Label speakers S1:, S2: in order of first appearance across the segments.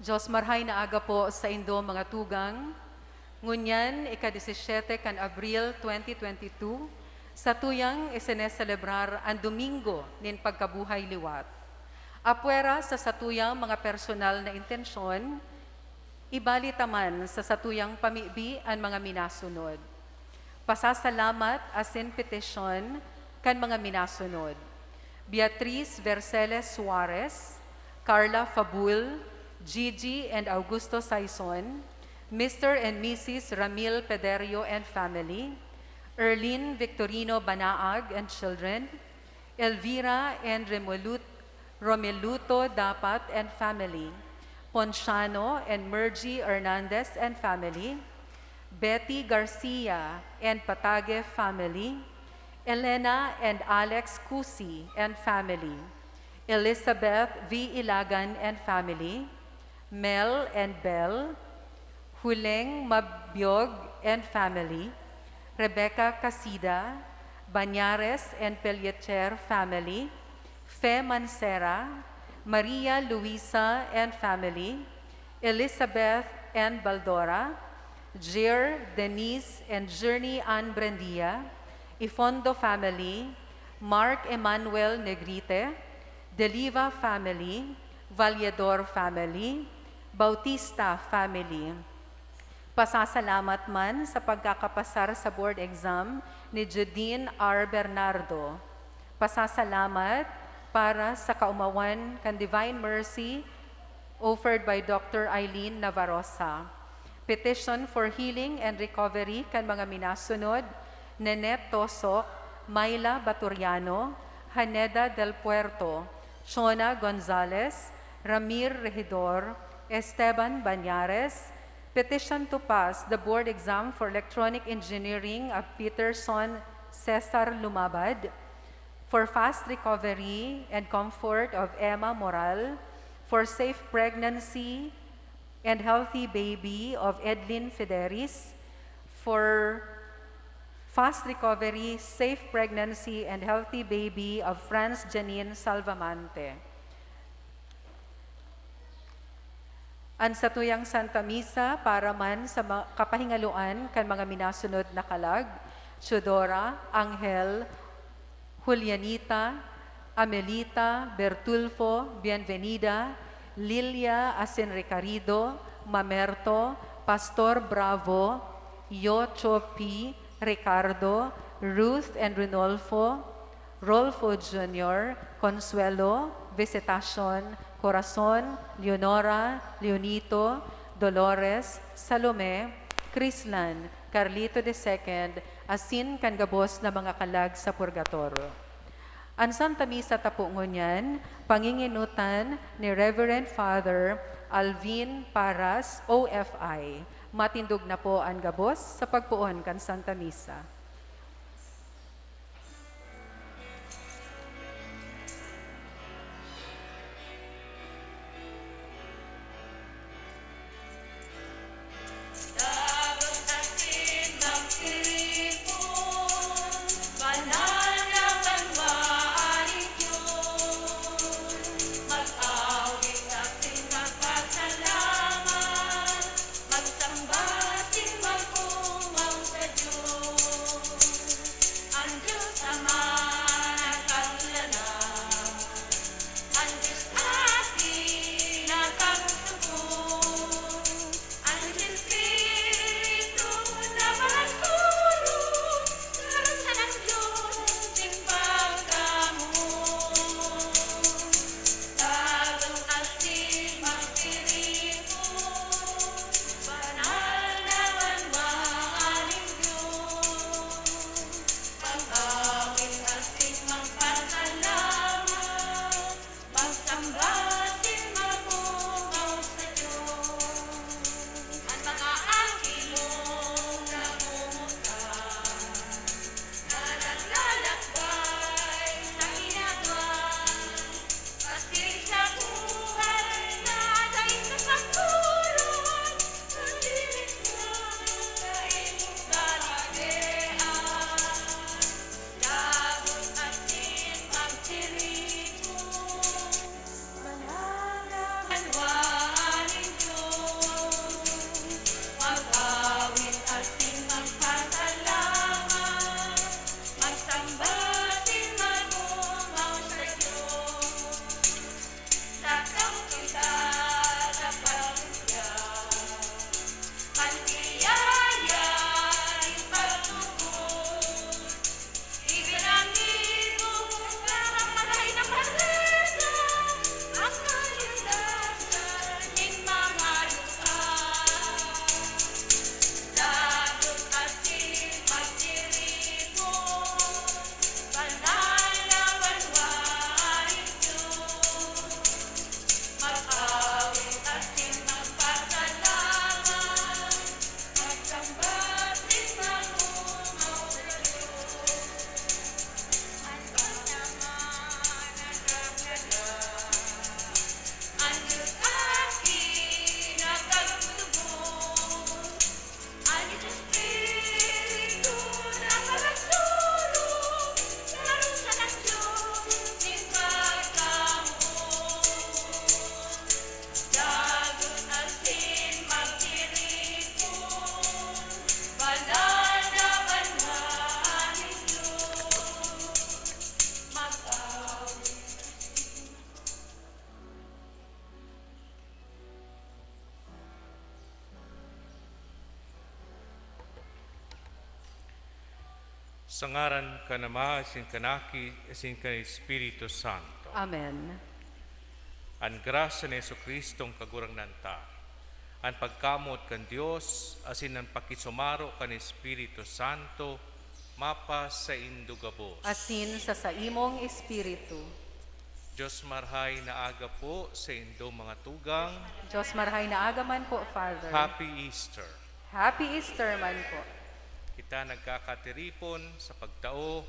S1: Diyos marhay na aga po sa indo mga tugang. Ngunyan, ika-17 kan Abril 2022, sa tuyang isineselebrar ang Domingo nin Pagkabuhay Liwat. Apwera sa satuyang mga personal na intensyon, ibalitaman sa satuyang pamibi ang mga minasunod. Pasasalamat asin petisyon kan mga minasunod. Beatriz Verceles Suarez, Carla Fabul, Gigi and Augusto Saison, Mr. and Mrs. Ramil Pederio and family, Erlene Victorino Banaag and children, Elvira and Romeluto Dapat and family, Ponciano and Mergy Hernandez and family, Betty Garcia and Patage family, Elena and Alex Cusi and family, Elizabeth V. Ilagan and family, Mel and Bell, Huleng Mabiog and family, Rebecca Casida, Banyares and Pelletier family, Fe Mancera, Maria Luisa and family, Elizabeth and Baldora, Jir, Denise and Journey Ann Brendia, Ifondo family, Mark Emmanuel Negrite, Deliva family, Valledor family, Bautista family. Pasasalamat man sa pagkakapasar sa board exam ni Judine R. Bernardo. Pasasalamat para sa kaumawan kan Divine Mercy offered by Dr. Eileen Navarrosa. Petition for healing and recovery kan mga minasunod, Nenet Tosok, Myla Baturiano, Haneda del Puerto, Shona Gonzalez, Ramir Regidor, Esteban Banyares. Petition to pass the board exam for electronic engineering of Peterson Cesar Lumabad, for fast recovery and comfort of Emma Moral, for safe pregnancy and healthy baby of Edlin Fideris, for fast recovery, safe pregnancy, and healthy baby of Franz Janine Salvamante. Ang satuyang Santa Misa para man sa kapahingaluan kan mga minasunod na kalag, Chudora, Angel, Julianita, Amelita, Bertulfo, Bienvenida, Lilia Asin Ricarido, Mamerto, Pastor Bravo, Yo Chopi, Ricardo, Ruth and Renolfo, Rolfo Jr., Consuelo, Visitacion, Corazon, Leonora, Leonito, Dolores, Salome, Crislan, Carlito II, asin kan gabos na mga kalag sa purgatorio. Ang Santa Misa tapo ngunyan, panginginutan ni Reverend Father Alvin Paras, OFI. Matindog na po ang gabos sa pagpuon kan Santa Misa.
S2: Magsamba, timbang umang sa Diyos. Sa ngaran ka Ama, asin kanaki, asin ka Espiritu Santo.
S1: Amen.
S2: Ang grasya ni Jesucristong kagurang nanta, ang pagkamot kan Dios, asin ang pakisumaro kan Espiritu Santo, mapa sa indugabos.
S1: Asin sa imong espiritu.
S2: Diyos marhay na aga po sa indo mga tugang.
S1: Diyos marhay na agaman po, Father.
S2: Happy Easter.
S1: Happy Easter man po.
S2: Kita nagkakatiripon sa pagtao,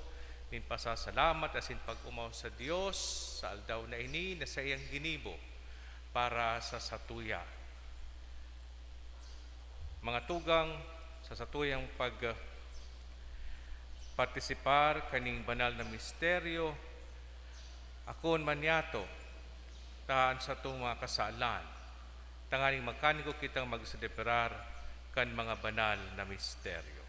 S2: nin pasasalamat asin pag-umaw sa Dios sa aldaw na ini na sa iyang ginibo para sa satuya. Mga tugang, sa satuyang partisipar kaning banal na misteryo, akon manyato, taan sa itong mga kasalan, tanganing magkaniko kitang magsadeperar kan mga banal na misteryo.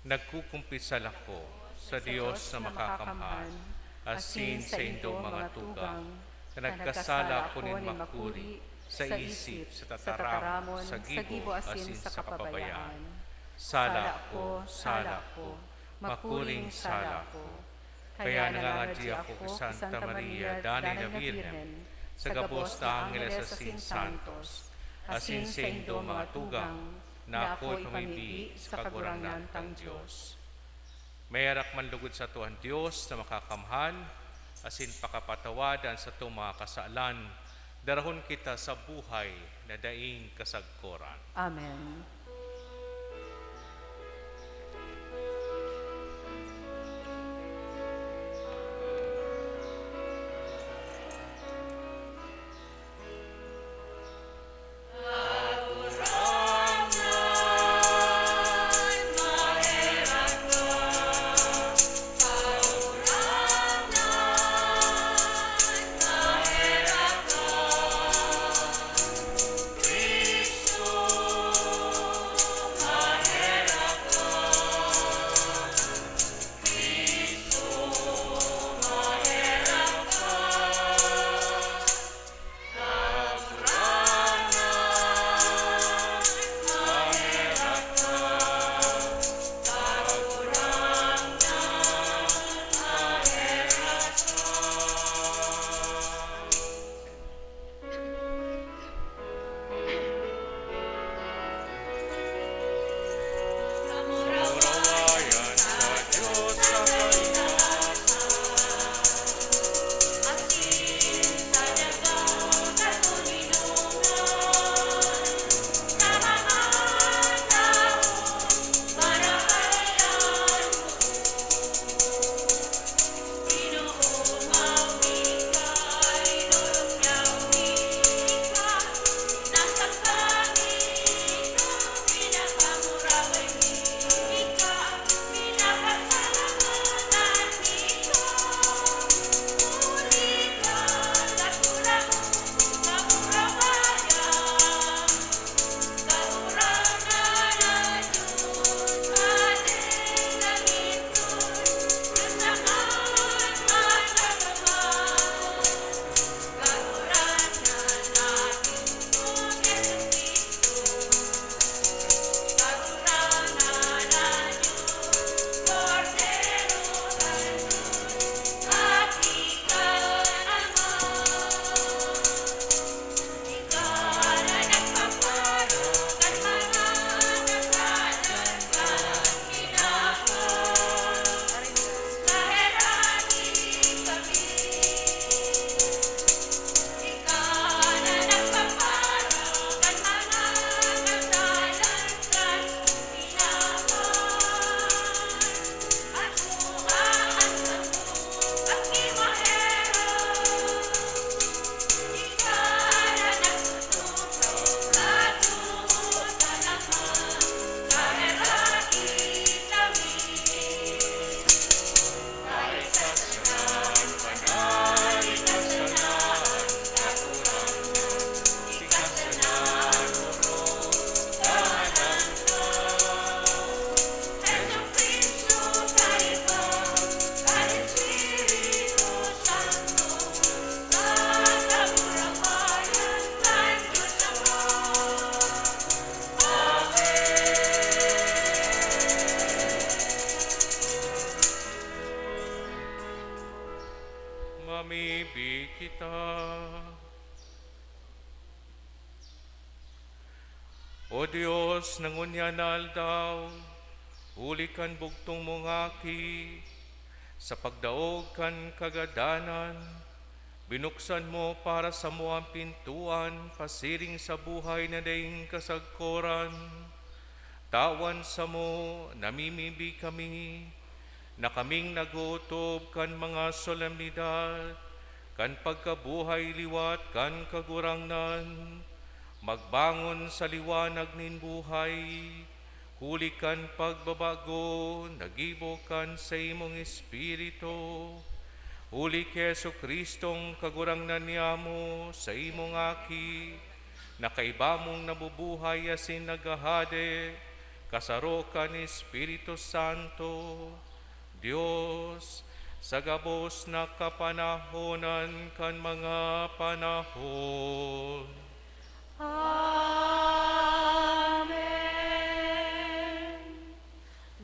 S2: Nagkukumpisal ako sa Diyos na makakamhan, asin sa indong mga tugang, na nagkasala ko nin makuri, sa isip, sa tataramon, sa gibo, asin sa kapabayaan. Sala ko, makuring sala ko. Kaya nangangadi ako kay Santa Maria, Danay na Birhen, sa gabos na Angeles asin Santos, asin sa indong mga tugang, na ako'y pamibi sa kagurangan tang Diyos. Mayarak man lugod sa tuhan Diyos na makakamhan, asin pakapatawadan sa itong mga kasalan, darahon kita sa buhay na daing kasagkoran.
S1: Amen.
S2: O Diyos, nangunya na aldaw, huli kan bugtong mong aki, sa pagdaog kan kagadanan, binuksan mo para sa mo ang pintuan, pasiring sa buhay na daing kasagkoran. Tawan sa mo, namimibi kami, na kaming nagutob kan mga solemnidad, kan pagkabuhay liwat kan kagurangnan, magbangon sa liwanag nin buhay, huli kan pagbabago, nagibo kan sa imong Espiritu, huli kay Jesu-Kristong kagurangnan niyamo sa imong aki, na kaibamong nabubuhay asin nagahade, kasaro ka ni Espiritu Santo, Diyos, sa gabos na kapanahonan kan mga panahon.
S1: Amen.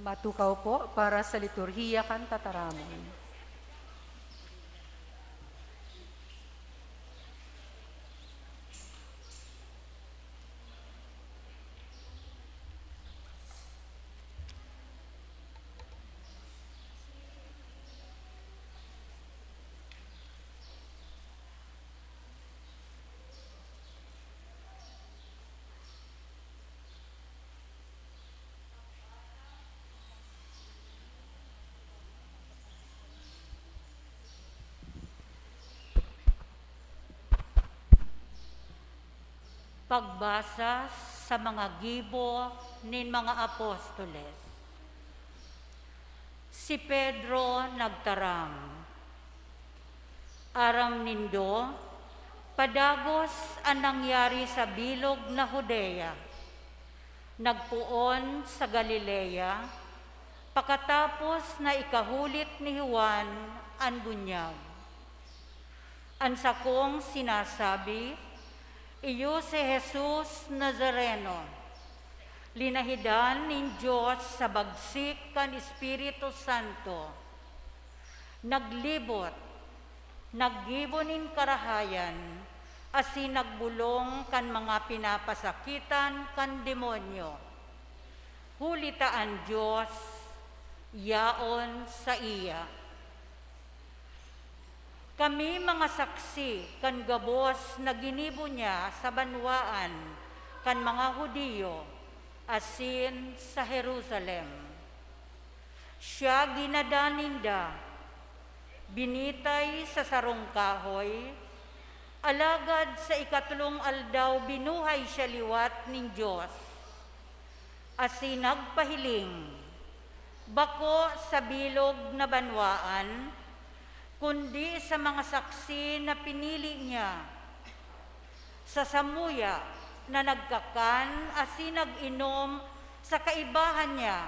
S1: Matukaw po para sa liturhiya kan tataramon.
S3: Pagbasa sa mga gibo nin mga apostoles. Si Pedro nagtarang. Aram nindo, padagos ang nangyari sa bilog na Judea. Nagpuon sa Galilea, pakatapos na ikahulit ni Juan ang bunyag. Ang sakong sinasabi, iyo si Jesus Nazareno, linahidan nin Diyos sa bagsik kan Espiritu Santo. Naglibot, naggibo nin karahayan, asin nagbulong kan mga pinapasakitan kan demonyo. Hulitaan Diyos, yaon sa iya. Kami mga saksi kan gabos na ginibo niya sa banwaan kan mga Hudiyo asin sa Jerusalem. Siya ginadaninda, binitay sa sarong kahoy, alagad sa ikatlong aldaw binuhay siya liwat ning Diyos. Asin nagpahiling, bako sa bilog na banwaan, kundi sa mga saksi na pinili niya, sa samuya na nagkakan asin nag-inom sa kaibahan niya,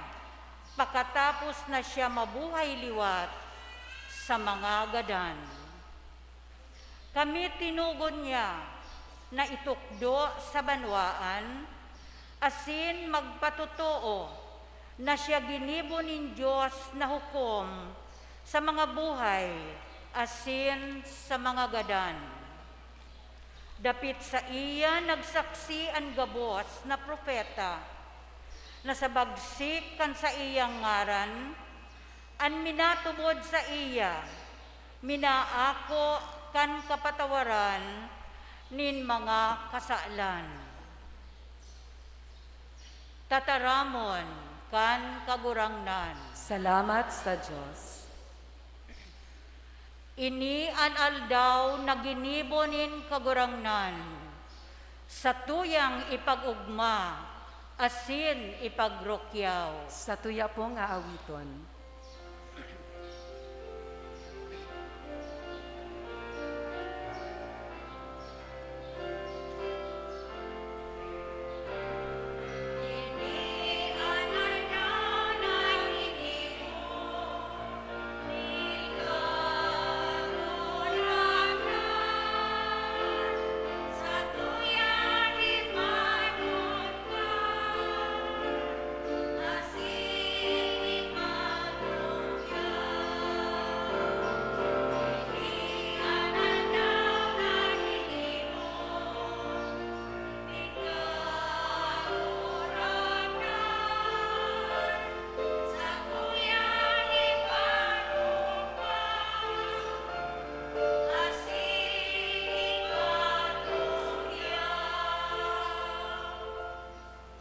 S3: pagkatapos na siya mabuhay liwat sa mga gadan. Kami tinugon niya na itukdo sa banwaan, asin magpatotoo na siya ginibo nin Diyos na hukom sa mga buhay, asin sa mga gadan. Dapit sa iya nagsaksi ang gabos na propeta, na sa bagsik kan sa iyang ngaran, an minatubod sa iya, minaako kan kapatawaran, nin mga kasalan. Tataramon kan kagurangnan.
S1: Salamat sa Diyos.
S3: Ini an aldaw na ginibo nin kagurangnan, sa tuyang ipag-ugma, asin ipagrokyaw.
S1: Sa tuya pong aawiton.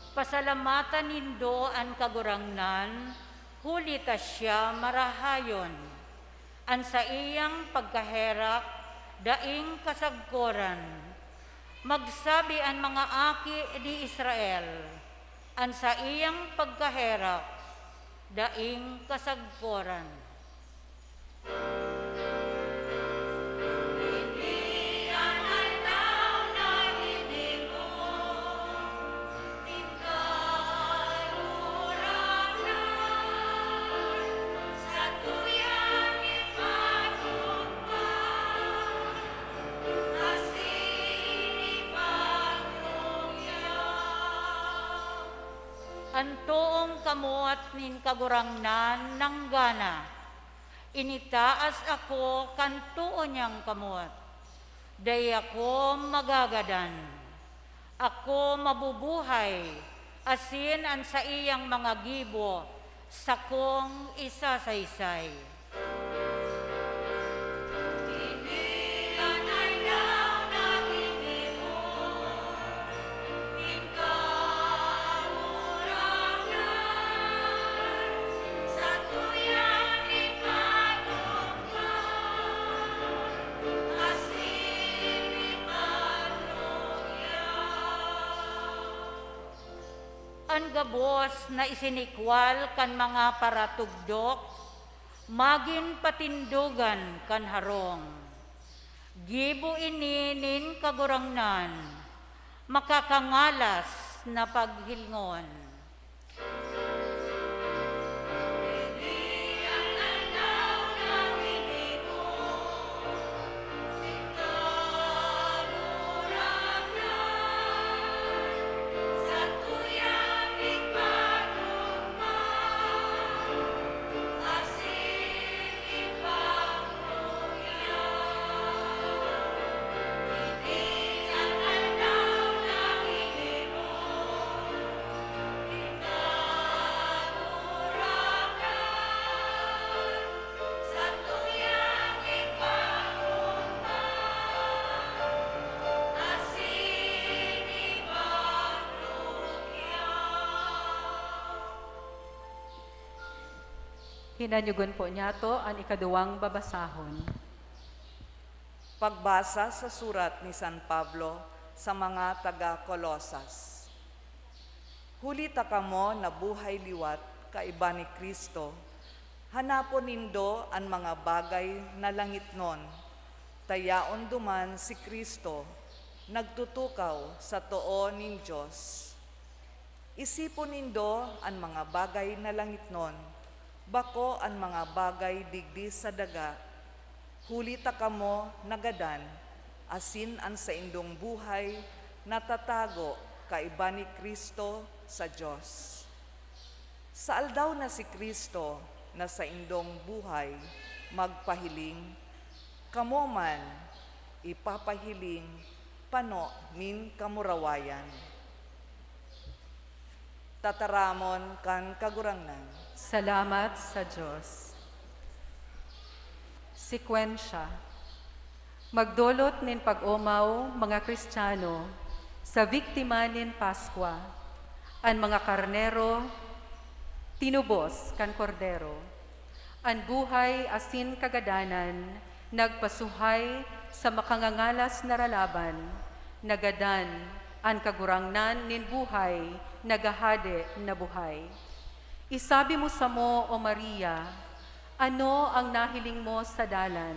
S3: Pasalamatan nindo an kagurangnan, huli ta siya marahayon. An sa iyang pagkaherak, daing kasagkoran. Magsabi ang mga aki di Israel, an sa iyang pagkaherak, daing kasagkoran. Antoong kamuat nin kagurangnan ng gana, initaas ako kantuon niyang kamuat, day ako magagadan, ako mabubuhay, asin ang sa iyang mga gibo, sakong isasaysay. Ang gabos na isinikwal kan mga paratugdok, magin patindugan kan harong. Gibo ini nin kagurangnan, makakangalas na paghilngon.
S1: Hinanyugon po niya to ang ikaduwang babasahon.
S4: Pagbasa sa surat ni San Pablo sa mga taga-Kolosas. Huli ta kamo na buhay liwat kaiba ni Kristo, hanapon nindo ang mga bagay na langitnon, tayaon duman si Kristo, nagtutukaw sa too ning Diyos. Isipon nindo ang mga bagay na langitnon, bako ang mga bagay digdi sa daga, huli ta kamo nagadan, asin ang sa indong buhay, natatago kaiba ni Kristo sa Diyos. Sa aldaw na si Kristo na sa indong buhay, magpahiling, kamo man ipapahiling, pano nin kamurawayan. Tataramon kan kagurangnan.
S1: Salamat sa Diyos. Sekwensya. Magdulot nin pag-umaw mga Kristiyano sa biktima nin Paskwa, ang mga karnero, tinubos kan kordero, ang buhay asin kagadanan, nagpasuhay sa makangangalas na ralaban, nagadan, ang kagurangnan nin buhay, nagahade na buhay. Isabi mo sa mo, O Maria, ano ang nahiling mo sa dalan?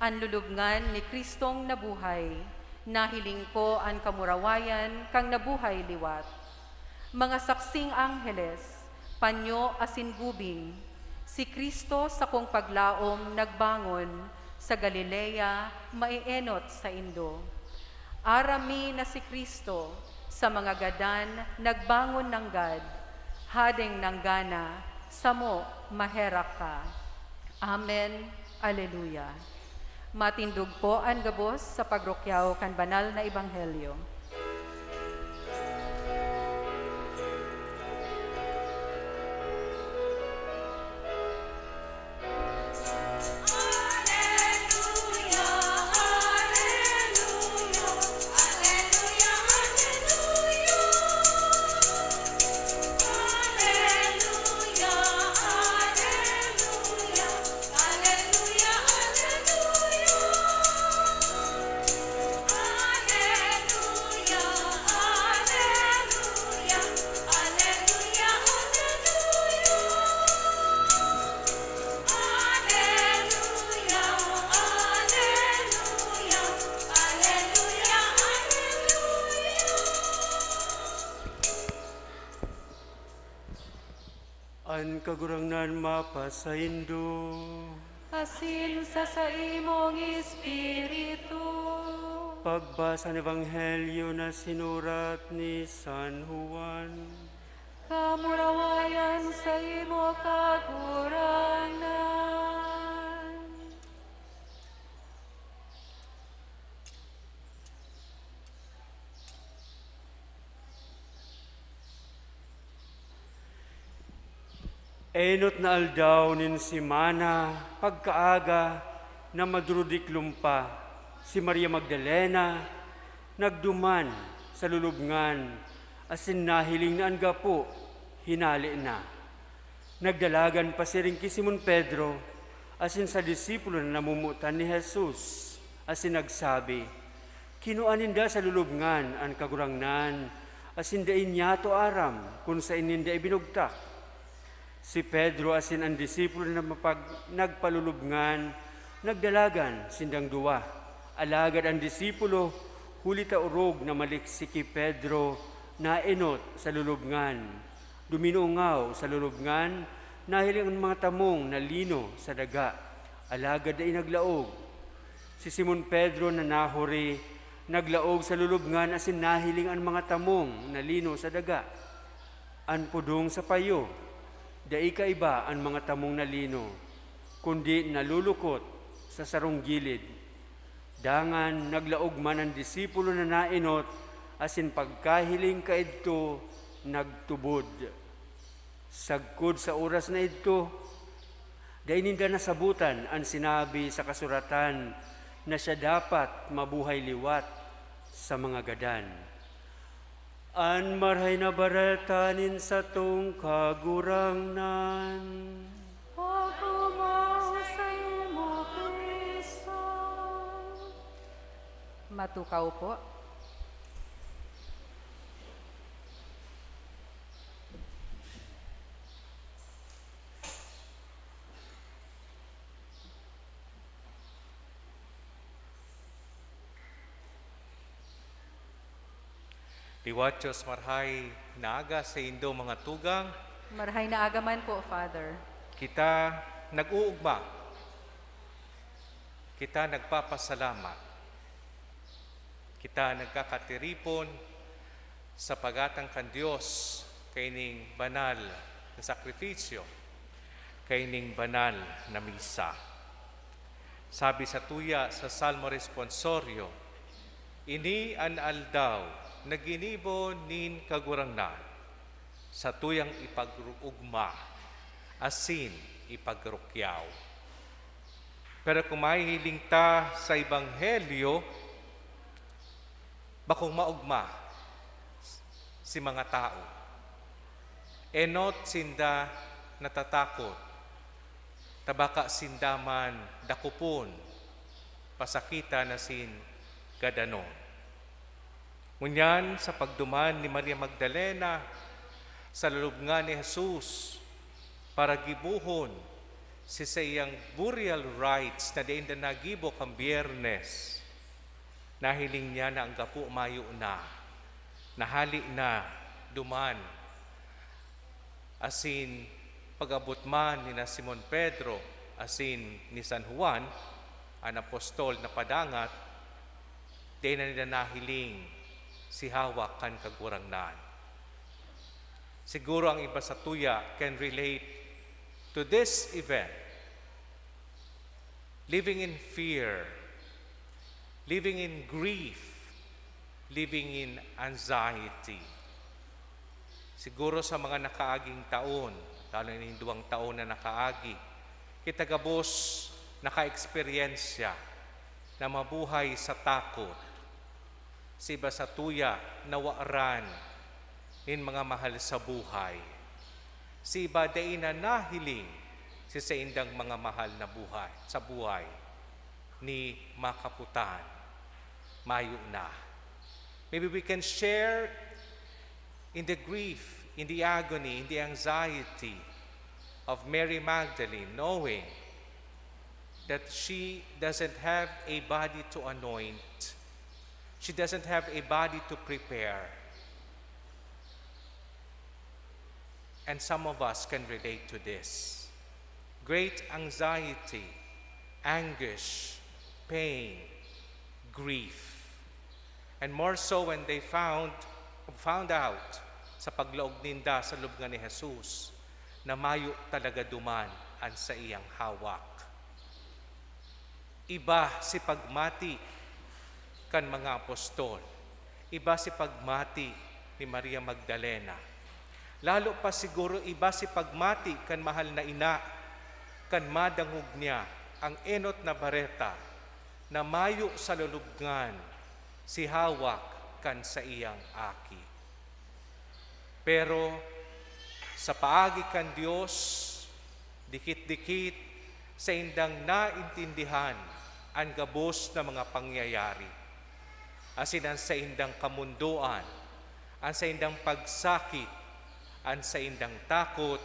S1: Ang lulubngan ni Kristong nabuhay, nahiling ko ang kamurawayan kang nabuhay liwat. Mga saksing angheles, panyo asin gubing, si Kristo sa kong paglaom nagbangon, sa Galilea maienot sa Indo. Arami na si Kristo, sa mga gadan nagbangon ng gad, hadeng ng gana, samo maherak ka. Amen. Alleluia. Matindog po ang gabos sa pagrukyaw kan banal na ebanghelyo.
S5: an kagurangnan mapasaindo.
S1: Asin sa imong Espiritu.
S5: Pagbasa ng Ebanghelyo na sinurat ni San Juan.
S1: Kamurawayan sa imo kaguranan.
S5: Enot na aldaw nin simana, pagkaaga na madrudik lumpa, si Maria Magdalena nagduman sa lulubngan, asin nahiling na anggapo, hinali na. Nagdalagan pa si rin ki Simon Pedro, asin sa disipulo na namumutan ni Jesus, asin nagsabi, kinuaninda sa lulubngan ang kagurangnan, asin dain niya to aram, kung sa ininda ibinugtak. Si Pedro asin ang disipulo na nagpalulubngan, nagdalagan sindang duwa. Alagad ang disipulo, huli ta urog na maliksiki Pedro na enot sa lulubngan. Duminungaw sa lulubngan, nahiling ang mga tamong na lino sa daga. Alagad ay naglaog. Si Simon Pedro na nahuri, naglaog sa lulubngan asin nahiling ang mga tamong na lino sa daga. An pudong sa payo, dai kaiba ang mga tamong nalino, kundi nalulukot sa sarong gilid. Dangan naglaog man ang disipulo na nainot, asin pagkahiling kaidto, nagtubod. Sagkod sa oras na idto, dai ninda nasabutan ang sinabi sa kasuratan na siya dapat mabuhay liwat sa mga gadan. An marhay na baratanin sa tong kagurangnan.
S1: Pagkumaw sa imo, Kristo. Matukaw po.
S2: Liwat Diyos marhay naaga sa indo mga tugang,
S1: Marhay na agaman po, Father.
S2: kita nag-uugma, kita nagpapasalamat, kita nagkakatiripon sa pagatang kan Diyos kaining banal na sakripisyo, kaining banal na misa. Sabi sa tuya sa Salmo Responsorio, ini an aldaw naginibo nin kagurangnan sa tuyang ipagugma, asin ipagrukyaw. Pero kung mahihiling ta sa Ebanghelyo, bakong maugma si mga tao. Enot sinda natatakot, tabaka sindaman dakupon, pasakita na sin gadanon. Ngunyan sa pagduman ni Maria Magdalena sa lulubngan ni Jesus para gibuhon si sa iyang burial rites na diin na nagibo kang Biyernes, nahiling niya na ang gapu mayo na, nahali na, duman, asin pag-abot man ni na Simon Pedro, asin ni San Juan, ang apostol na padangat, diin na nila nahiling si hawak kan kagurangnan. Siguro ang iba sa tuya can relate to this event. Living in fear, living in grief, living in anxiety. Siguro sa mga nakaaging taon, lalo na yung 2 taon na nakaagi, kita gabos naka-eksperyensya na mabuhay sa takot, si iba sa tuya nawaaran in mga mahal sa buhay. Si iba dain na nahiling si sa indang mga mahal na buhay, sa buhay ni makaputan, mayo na. Maybe we can share in the grief, in the agony, in the anxiety of Mary Magdalene, knowing that she doesn't have a body to anoint. She doesn't have a body to prepare. And some of us can relate to this. Great anxiety, anguish, pain, grief. And more so when they found out sa paglaog ninda sa lubngan ni Jesus na mayo talaga duman an sa iyang hawak. Iba si pagmati kan mga apostol. Iba si pagmati ni Maria Magdalena. Lalo pa siguro iba si pagmati kan mahal na ina, kan madangog niya ang enot na bareta na mayo sa lulubngan si hawak kan sa iyang aki. Pero sa paagi kan Diyos, dikit-dikit sa indang naintindihan ang gabos na mga pangyayari. Asin ang sa indang kamunduan, ang sa indang pagsakit, ang sa indang takot,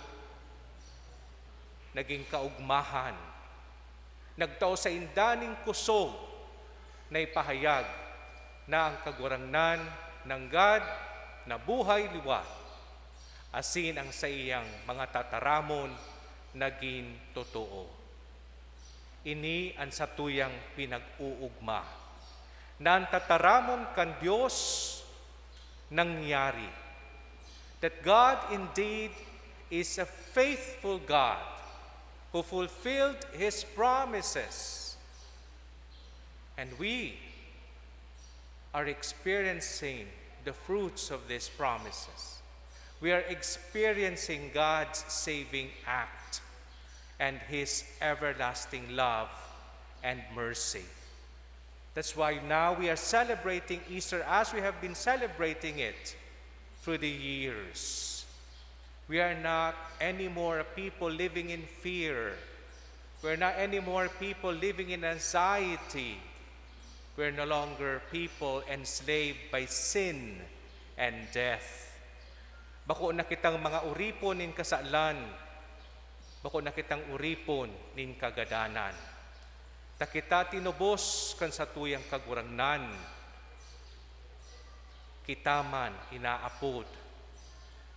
S2: naging kaugmahan. Nagtao sa indaning kusog na ipahayag na ang kagurangnan ng God na buhay liwat, asin ang sa iyang mga tataramon naging totoo. Ini ang satuyang pinag-uugma na ang tataramon kan Diyos nangyari. That God indeed is a faithful God who fulfilled His promises. And we are experiencing the fruits of these promises. We are experiencing God's saving act and His everlasting love and mercy. That's why now we are celebrating Easter as we have been celebrating it through the years. We are not anymore a people living in fear. We're not anymore people living in anxiety. We're no longer people enslaved by sin and death. Bako na kitang mga uripon nin kasalan, bako na kitang uripon nin kagadanan. Takita tinubos kan sa tuyang kagurangnan, kitaman inaapod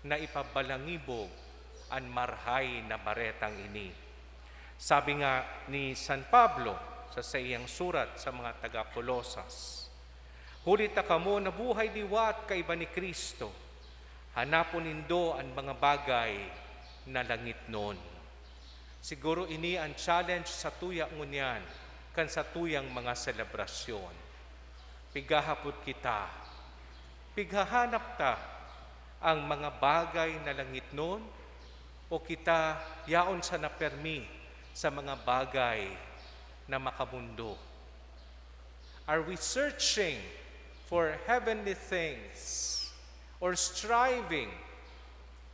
S2: na ipabalangibog ang marhay na baretang ini. Sabi nga ni San Pablo sa iyang surat sa mga taga-Kolosas, hulita kamo na buhay liwat kaiba ni Kristo, hanapon nindo ang mga bagay na langit nun. Siguro ini ang challenge sa tuyang ngunyan kan sa tuyang mga selebrasyon. Pigahapot kita, pighahanap ta ang mga bagay na langit nun o kita yaon sa napermi sa mga bagay na makamundo. Are we searching for heavenly things or striving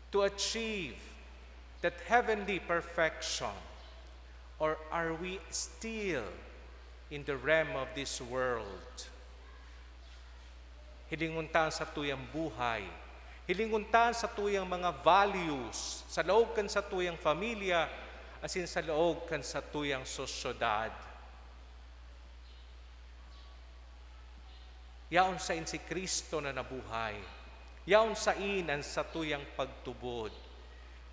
S2: to achieve that heavenly perfection? Or are we still in the realm of this world? Hilinguntan sa tuyang buhay, hilinguntan sa tuyang mga values, sa loob kan sa tuyang familia, asin sa loob kan sa tuyang sosyedad. Yaon sa in si Kristo na nabuhay, yaon sa in ang sa tuyang pagtubod.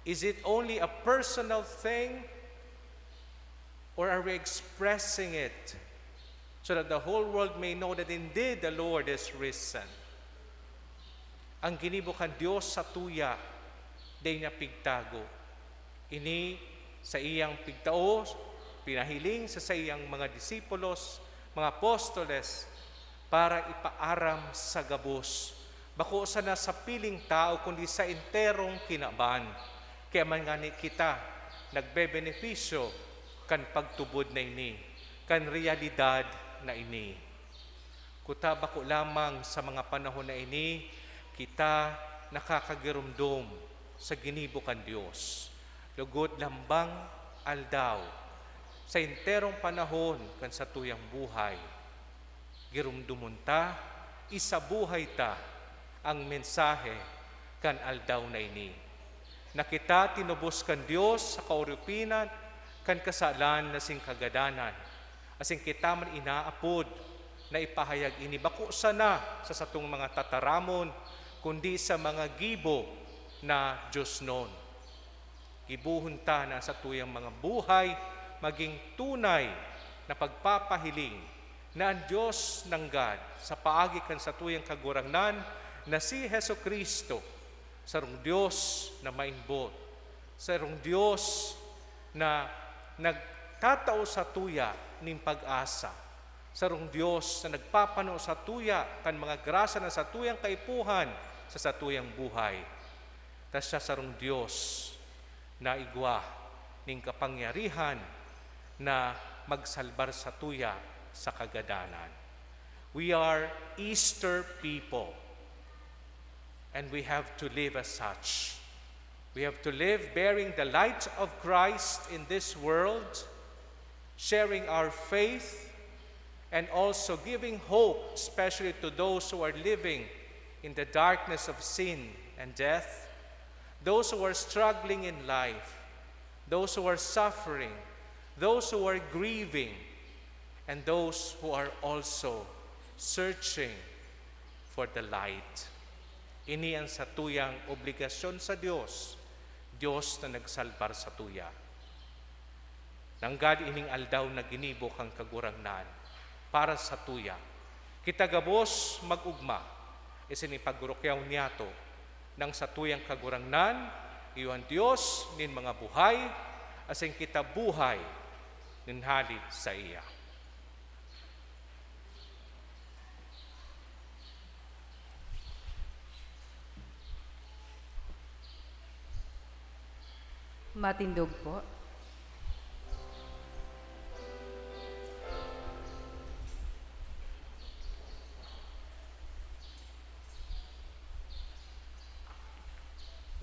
S2: Is it only a personal thing? Or are we expressing it so that the whole world may know that indeed the Lord is risen? Ang ginibukan Diyos sa tuya, day niya pigtago. Ini sa iyang pigtao, pinahiling sa iyang mga disipulos, mga apostoles, para ipaaram sa gabos. Bako sa nasa piling tao, kundi sa enterong kinaban. Kaya man nga ni kita, nagbebenepisyo kan pagtubod na ini, kan realidad na ini. Kutaba ko lamang sa mga panahon na ini, kita nakakagirumdum sa ginibukan Diyos. Lugod lambang aldaw, sa enterong panahon kan sa tuyang buhay, girumdumon ta, isabuhay ta ang mensahe kan aldaw na ini. Na kita tinubos kan Diyos sa kauripinan, kan kasalan na sing kagadanan, asing kita man inaapod na ipahayag ini bako sana sa satong mga tataramon, kundi sa mga gibo na Diyos noon. Gibuhunta na sa tuyang mga buhay, maging tunay na pagpapahiling na ang Diyos ng God sa paagi kan sa tuyang kagurangnan na si Heso Kristo, sarong Diyos na maimbot, sarong Diyos na nagtatao sa tuya ning pag-asa, sarong Diyos na nagpapano sa tuya kan mga grasa na sa tuyang kaipuhan sa tuyang buhay. Tas siya sarong Diyos na igwa ning kapangyarihan na magsalbar sa tuya sa kagadanan. We are Easter people, and we have to live as such. We have to live bearing the light of Christ in this world, sharing our faith, and also giving hope, especially to those who are living in the darkness of sin and death, those who are struggling in life, those who are suffering, those who are grieving, and those who are also searching for the light. Ini ang sa tuyang obligasyon sa Diyos, Diyos na nagsalbar sa tuya. Nanggad ining aldaw na ginibo kang kagurangnan para sa tuya. Kita gabos mag-ugma, isinipagurukyaw niyato nang sa tuyang kagurangnan, iyon Diyos nin mga buhay, asing kita buhay nin halid sa iya.
S1: Matindog po.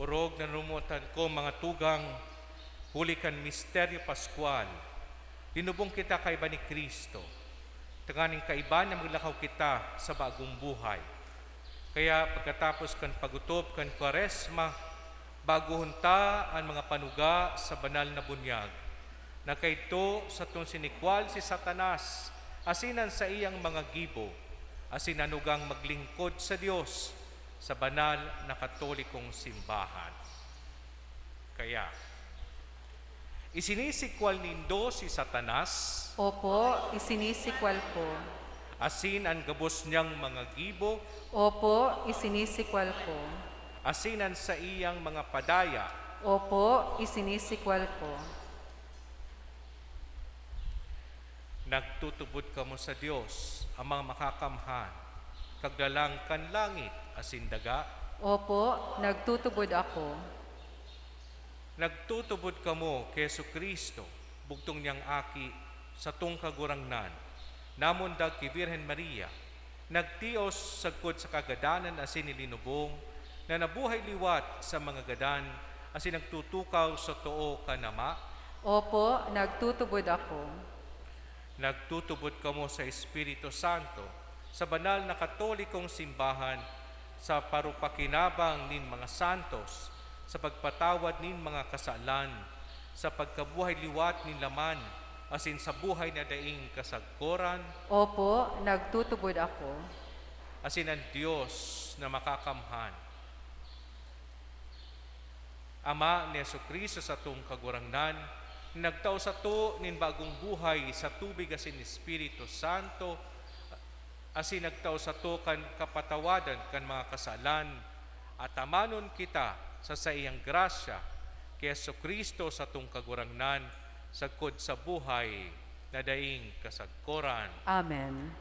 S2: Urog na numutan ko mga tugang, hulikan misteryo Pascual. Dinubong kita kaiba ni Kristo. Tanganing kaiba na maglakaw kita sa bagong buhay. Kaya pagkatapos kan pagutob kan Kwaresma, bago hunta ang mga panuga sa banal na bunyag, na kayto sa tong sinikwal si Satanas, asinan sa iyang mga gibo, asinanugang maglingkod sa Diyos, sa banal na katolikong simbahan. Kaya, isinisikwal nindo si Satanas,
S1: Opo, isinisikwal ko.
S2: asin ang gabos niyang mga gibo,
S1: Opo, isinisikwal ko.
S2: asinan sa iyang mga padaya,
S1: Opo, isinisikwal ko.
S2: nagtutubod kamo sa Dios, ang mga makakamhan, kagdalang kan langit, asin daga,
S1: Opo, nagtutubod ako.
S2: nagtutubod kamo kay Jesu Kristo, bugtong niyang aki sa tung kagurangnan, namon dag ki Virhen Maria, nagtios sagkod sa kagadanan asin nilinubong, na nabuhay liwat sa mga gadan, asin nagtutukaw sa too kanama,
S1: Opo, nagtutubod ako.
S2: nagtutubod kamo sa Espiritu Santo, sa banal na katolikong simbahan, sa parupakinabang nin mga santos, sa pagpatawad nin mga kasalan, sa pagkabuhay liwat nin laman, asin sa buhay na daing kasagkoran,
S1: Opo, nagtutubod ako.
S2: asin ang Diyos na makakamhan. Ama ni Jesucristo sa tung kagurangnan, nagtao sa to nin bagong buhay sa tubig asin Espiritu Santo, asin nagtao sa to kan kapatawadan kan mga kasalan, at amanon kita sa iyang grasya, kay Jesucristo sa tung kagurangnan, sagkod sa buhay na daing kasagkoran.
S1: Amen.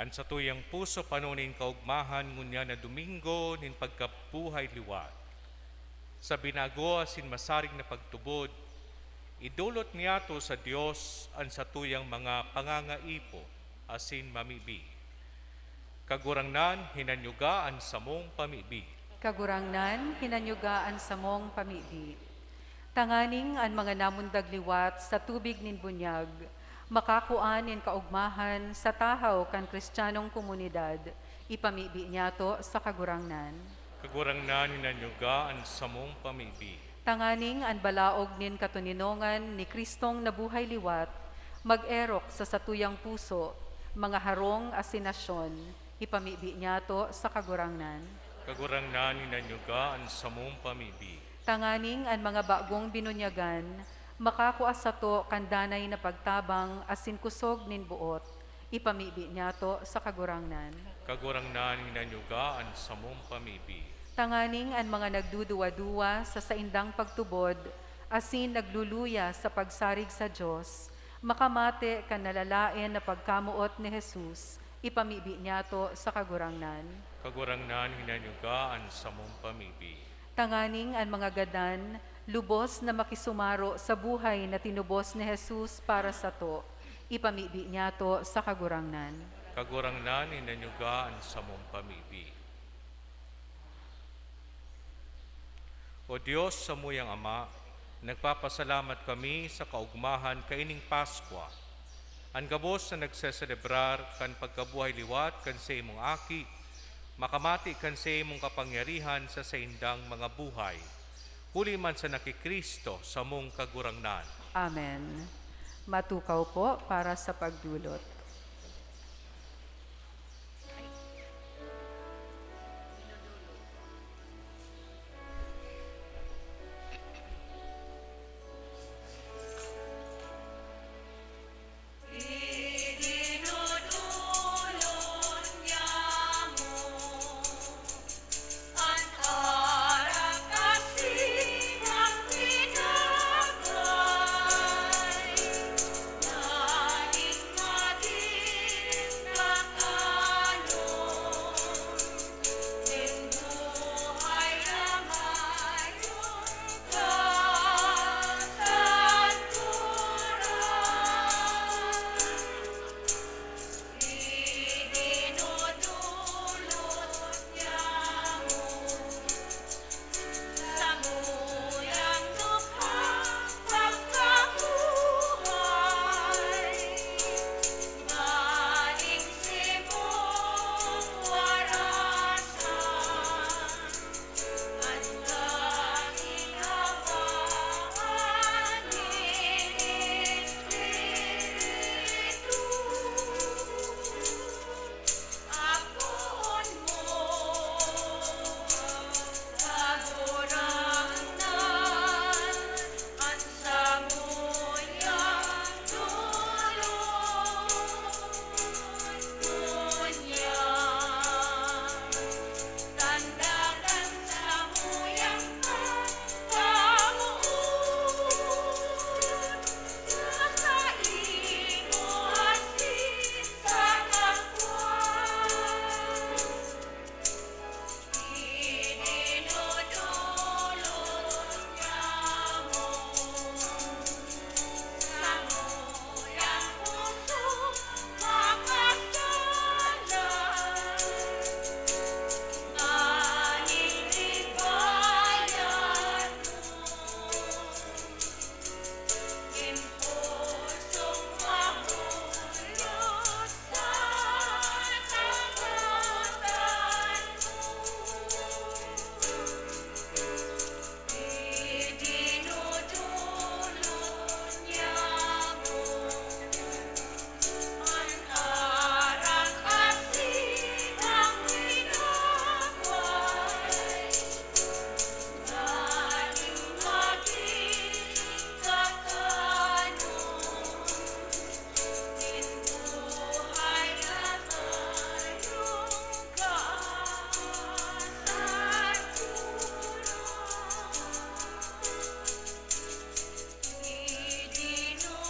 S2: An sa tuyang puso panunin kaugmahan ngunya na Domingo nin pagkabuhay liwat. Sa binago asin masaring na pagtubod, idulot niyato sa Dios an sa tuyang mga pangangaipo asin mamibi. Kagurangnan hinanyugaan sa mong pamibi.
S1: Kagurangnan, hinanyugaan sa mong pamibi. Tanganing an mga namundag liwat sa tubig nin bunyag, makakuan nin kaugmahan sa tahaw kan kristyanong komunidad, ipamibi niyato sa kagurangnan.
S2: Kagurangnan hinanyugaan sa mong pamibi.
S1: Tanganing an balaog nin katuninongan ni Kristong nabuhay liwat, mag-erok sa satuyang puso, mga harong asinasyon, ipamibi niyato sa kagurangnan.
S2: Kagurangnan hinanyugaan sa mong pamibi.
S1: Tanganing an mga bagong binunyagan, makakuas sato kandanay na pagtabang asin kusog nin buot, ipamibi niyato sa kagurangnan.
S2: Kagurangnan hinanyugaan sa mong pamibi.
S1: Tanganing an mga nagduduwa-duwa sa saindang pagtubod, asin nagluluya sa pagsarig sa Diyos, makamate kan nalalain na pagkamuot ni Jesus, ipamibi niyato sa kagurangnan.
S2: Kagurangnan hinanyugaan sa mong pamibi.
S1: Tanganing ang mga gadan, lubos na makisumaro sa buhay na tinubos ni Jesus para sa to, ipamibi niyato sa kagurangnan.
S2: Kagurangnan hinanyugaan sa mong pamibi. O Diyos sa muyang Ama, nagpapasalamat kami sa kaugmahan kaining Paskwa. Ang gabos na nagseselebrar kan pagkabuhay liwat kan sa imong aki, makamati kan sa imong kapangyarihan sa saindang mga buhay. Huli man sa nakikristo sa mong kagurangnan.
S1: Amen. Matukaw po para sa pagdulot.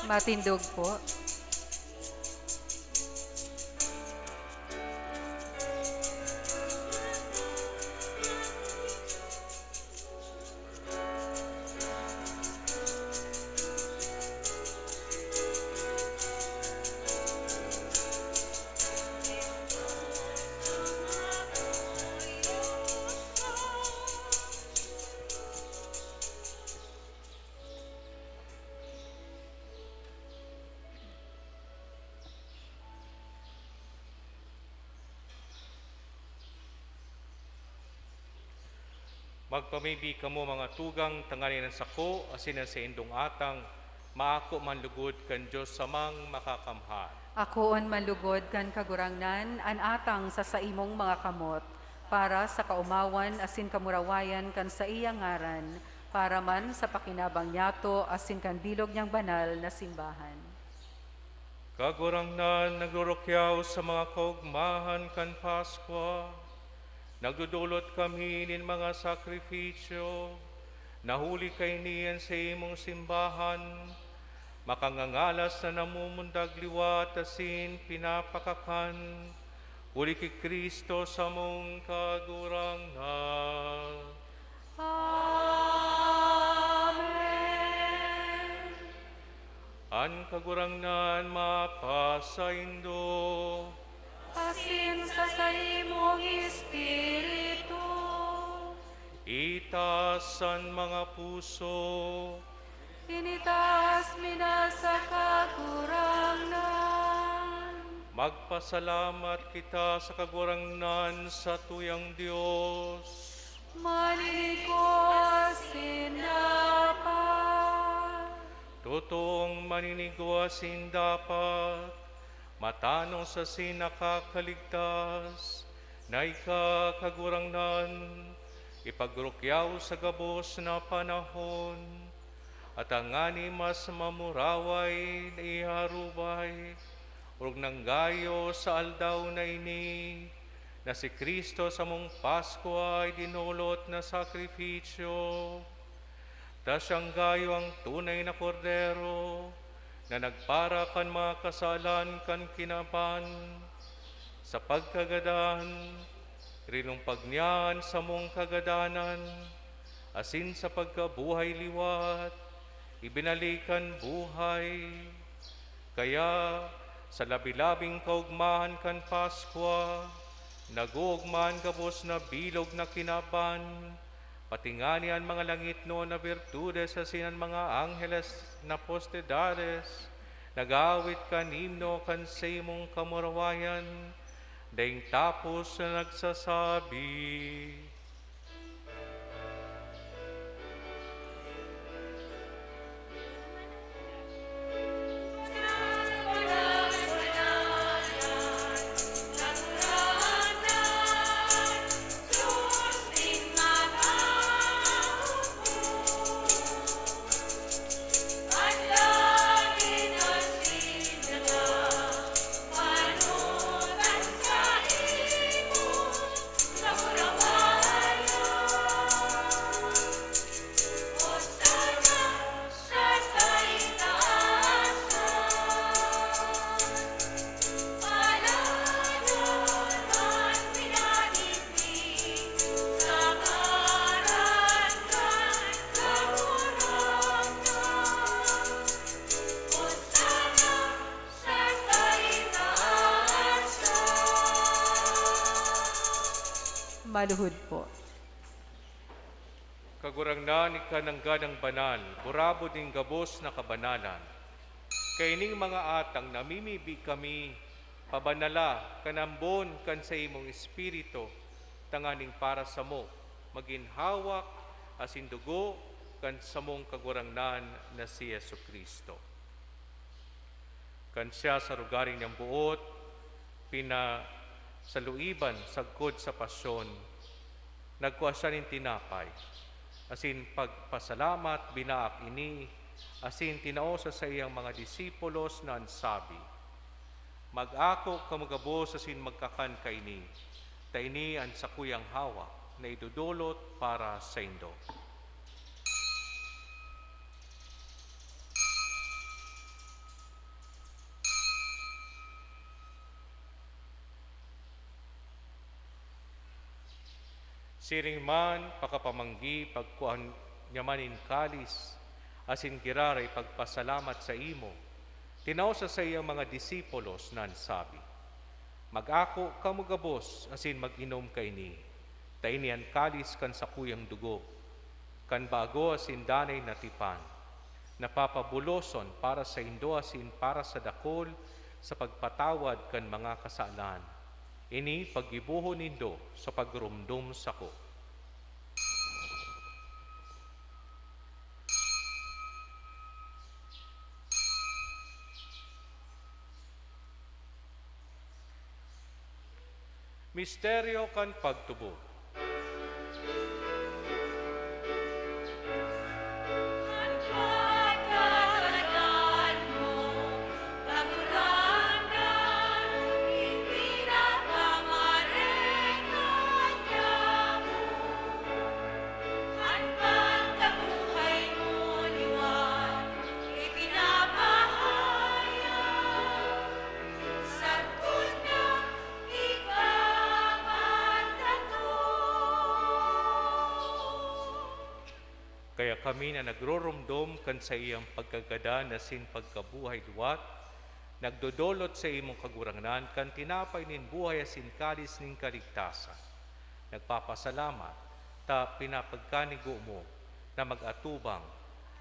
S1: Matindog po.
S2: Magpamibi kamo mga tugang tanganin ng sako, asin sa indong atang, maako man lugod kan Diyos samang makakamhan.
S1: Akoon manlugod kan kagurangnan, an atang sa saimong mga kamot, para sa kaumawan asin kamurawayan kan sa iyang ngaran, para man sa pakinabang niyato asin kan bilog niyang banal na simbahan.
S2: Kagurangnan nagrurukyaw sa mga kaugmahan kan Paskwa, nagdudulot kami nin mga sakrifisyo, nahuli kay niyan sa imong simbahan, makangangalas na namumundag liwat asin pinapakakan, huli kay Kristo sa mong kagurangnan.
S1: Amen.
S2: An kagurangnan mapasaindo,
S1: Asin sa saimong espiritu,
S2: itasan mga puso,
S1: initaas mina sa kagurangnan.
S2: magpasalamat kita sa kagurangnan sa tuyang Diyos.
S1: Maninig ko asin dapat.
S2: Totoong maninigwasin dapat, matanong sa sinakakaligtas, na ikakagurangnan, ipagrukyaw sa gabos na panahon, at ang ani mas mamuraway na iharubay, urog ng gayo sa aldaw na ini, na si Kristo sa mong Pasko ay dinulot na sakrifisyo. Ta siyang gayo ang tunay na kordero, na nagpara kan mga kasalan kan kinapan, sa pagkagadan, rinumpag niyan sa mong kagadanan, asin sa pagkabuhay liwat, ibinalikan buhay. Kaya sa labi-labing kaugmahan kan Paskwa, nag-uugmaan gabos na bilog na kinaban, patingani ang mga langit no na virtudes asin ang mga angeles na postedades, nag-awit kan himno kan sa imong kamurawayan, daing tapos na nagsasabi,
S1: Maluhod po.
S2: kagurangnan ikanangganang banal, burabo din gabos na kabanalan. Kaining mga atang namimibi kami, pabanala kanambon kan sa imong espiritu, tanganing para sa mo, maginhawak asin dugo kan sa mong kagurangnan na si Yesu Kristo. Kan siya sa rugaring ng buot, sa luiban, sagkod sa pasyon, nagkuha siya ng tinapay. Asin pagpasalamat, binaak ini, asin tinaosa sa iyang mga disipulos na ansabi, mag-ako kamagabos asin magkakan kaini, ta ini ang sakuyang hawa na idudulot para sa indo. Siring man, pakapamanggi, pagkuhan nyamanin kalis, asin kiraray pagpasalamat sa imo, tinawsa sa iyang mga disipulos nan sabi, mag-ako kamugabos, asin mag-inom kaini, tainian kalis kan sakuyang dugo, kan bago asin danay natipan, napapabuloson para sa indo asin para sa dakol, sa pagpatawad kan mga kasalan. Ini pag-ibuho nindo sa pagrumdum sako. Misteryo kan pagtubod. Kaya kami na nagroromdom kan sa iyang pagkagada na sin pagkabuhay duwat, nagdodolot sa imong kagurangnan kan tinapay nin buhay asin kalis nin kaligtasan. Nagpapasalamat ta pinapagkanigo mo na mag-atubang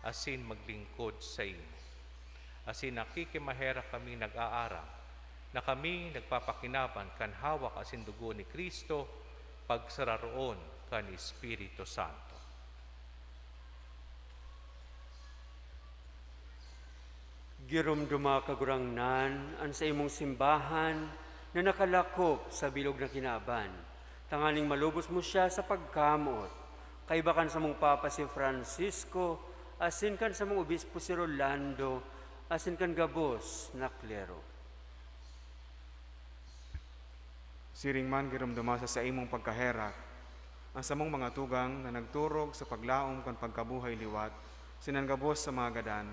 S2: asin maglingkod sa imo. Asin nakikimahera kami nag-aarang na kami nagpapakinaban kan hawak asin dugo ni Kristo pagsararoon kan Espiritu Santo.
S5: Girumduma kagurangnan an sa imong simbahan na nakalakop sa bilog na kinaaban. Tanganing malubos mo siya sa pagkamot. Kaibakan sa mong Papa si Francisco, asin kan sa mong Obispo si Rolando, asin kan gabos na klero.
S6: Siring man girumduma sa imong pagkaherak, ang samong mga tugang na nagturog sa paglaom kan pagkabuhay liwat, sinanggabos sa mga gadan,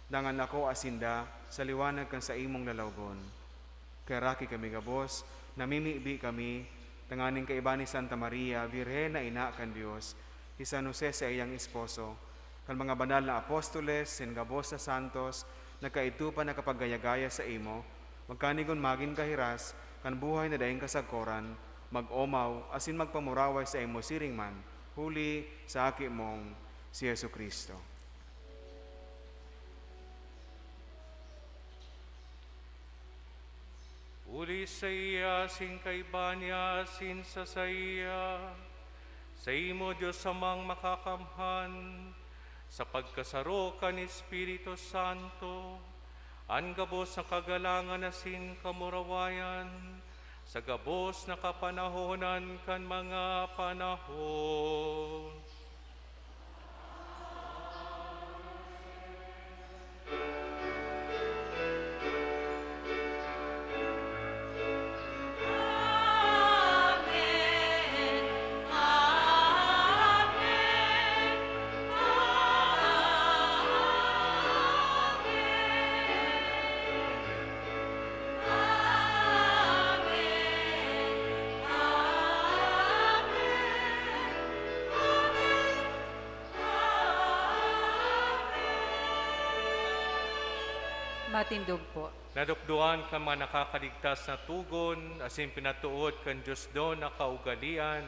S6: dangan ako asinda sa liwanag kan sa imong lalawgon. Kaya raki kami gabos, namimibi kami, tanganing kaiba ni Santa Maria, Birhen na ina kan Dios, si San Jose sa iyang esposo, kan mga banal na apostoles, sin gabos sa santos, nagkaitupan na kapaggayagaya sa imo, magkanigon magin kahiras, kan buhay na daing kasagkoran, mag-omaw, asin magpamuraway sa imo siringman, huli sa aki mong si Yesu Kristo.
S2: Uli sa iya, sin kaibanya, sin sa iya, sa imo Diyos samang makakamhan, sa pagkasaro kan Espiritu Santo, ang gabos na kagalangan na sin kamurawayan, sa gabos na kapanahonan kan mga panahon.
S1: Matindog po.
S2: Nadukduan ka man nakakaligtas na tugon, asin pinatuod kan Diyos do na kaugalian,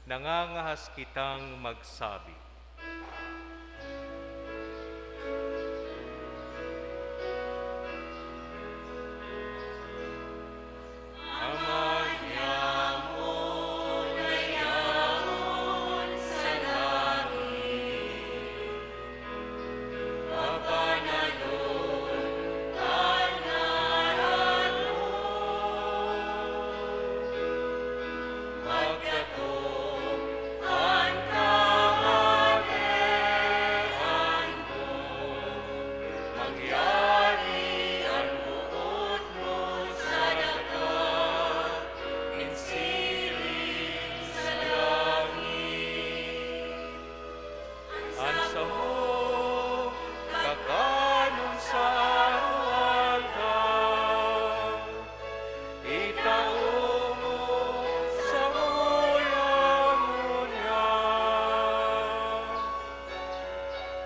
S2: nangangahas kitang magsabi.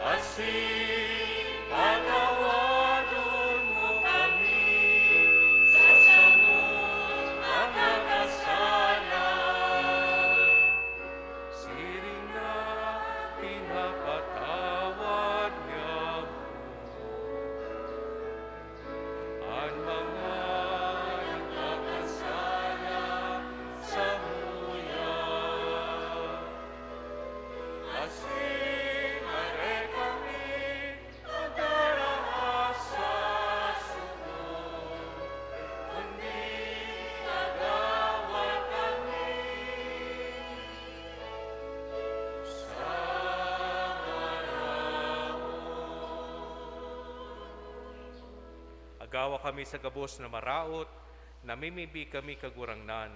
S2: Asin pagawa Agawa kami sa gabos na maraot, namimibi kami kagurangnan,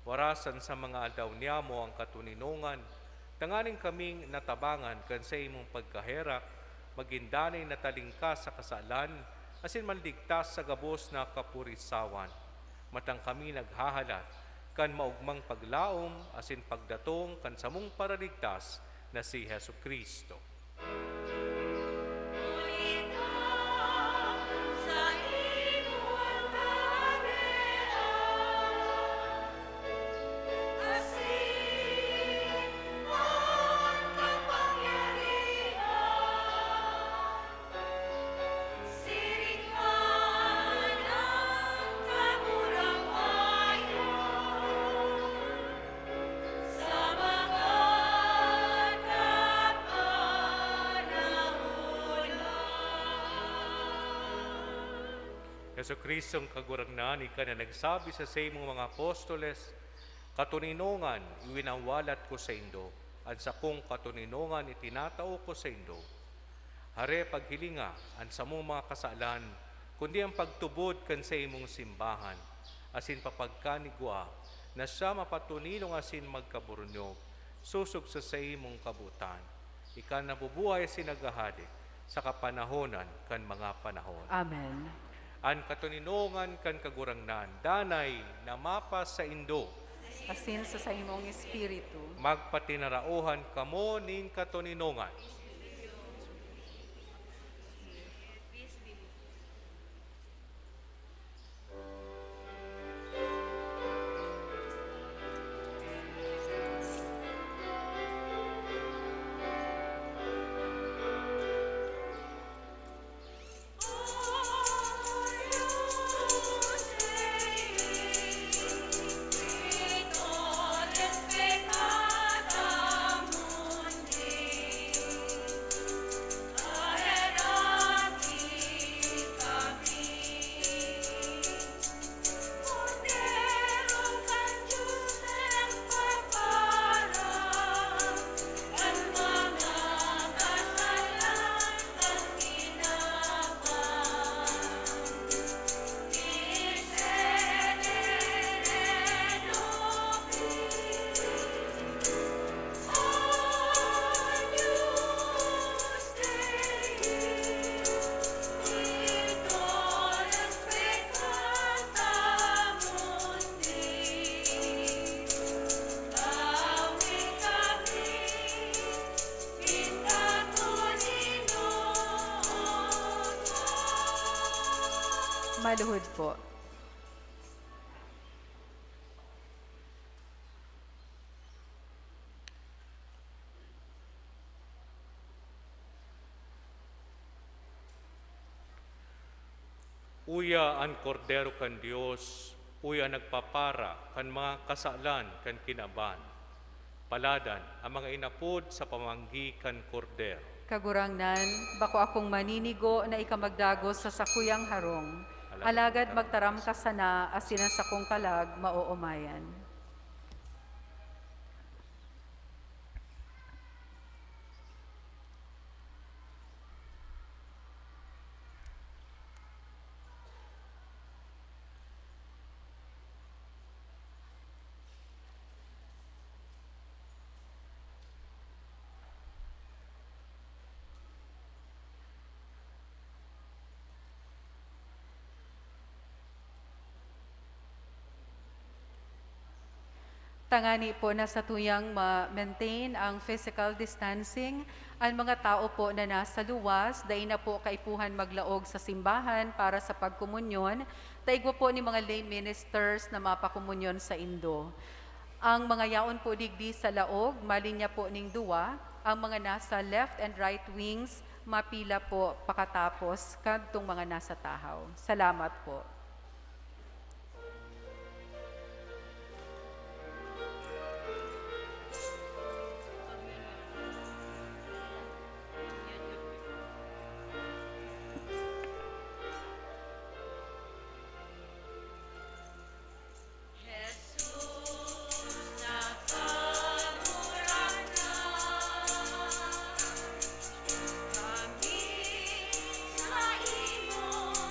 S2: warasan sa mga aldaw niyamo ang katuninungan, tanganing kaming natabangan kan sa imong pagkaherak, magindanay na talingkas sa kasalan, asin manligtas sa gabos na kapurisawan. Matang kami naghahalat, kan maugmang paglaom, asin pagdatong kan samong paraligtas na si Hesu Kristo. Yesu Kristong kagurangnan, ika na nagsabi sa imong mga apostoles, katuninungan iwinawalat ko sa indo, at sa kong katuninungan itinatao ko sa indo. Hare paghilinga ang samong mga kasalan, kundi ang pagtubod kan sa imong simbahan, asin papagkanigwa, na siya mapatuninong asin magkaburnyog, susog sa imong kabutan. Ika nabubuhay sinagahadi sa kapanahonan kan mga panahon.
S1: Amen.
S2: An katuninungan kan kagurangnan, danay na mapas sa indo.
S1: Asin sa imong espiritu.
S2: Magpatinarauhan kamo ning katuninungan.
S1: Maluhod po.
S2: Uya ang kordero kan Dios, uya nagpapara kan mga kasalan kan kinaban. Paladan ang mga inapod sa pamanggi kan kordero.
S1: Kagurangnan, bako akong maninigo na ikamagdagos sa sakuyang harong. Alagad magtaram ka sana, asinan sa kong kalag, mauumayan. Tangani po na sa tuyang ma-maintain ang physical distancing. Ang mga tao po na nasa luwas, dahil na po kaipuhan maglaog sa simbahan para sa pagkomunyon, taigwa po ni mga lay ministers na mapakomunyon sa Indo. Ang mga yaon po digdi sa laog, malinya po ning duwa, ang mga nasa left and right wings, mapila po pakatapos kadtong mga nasa tahaw. Salamat po.
S7: Sa imong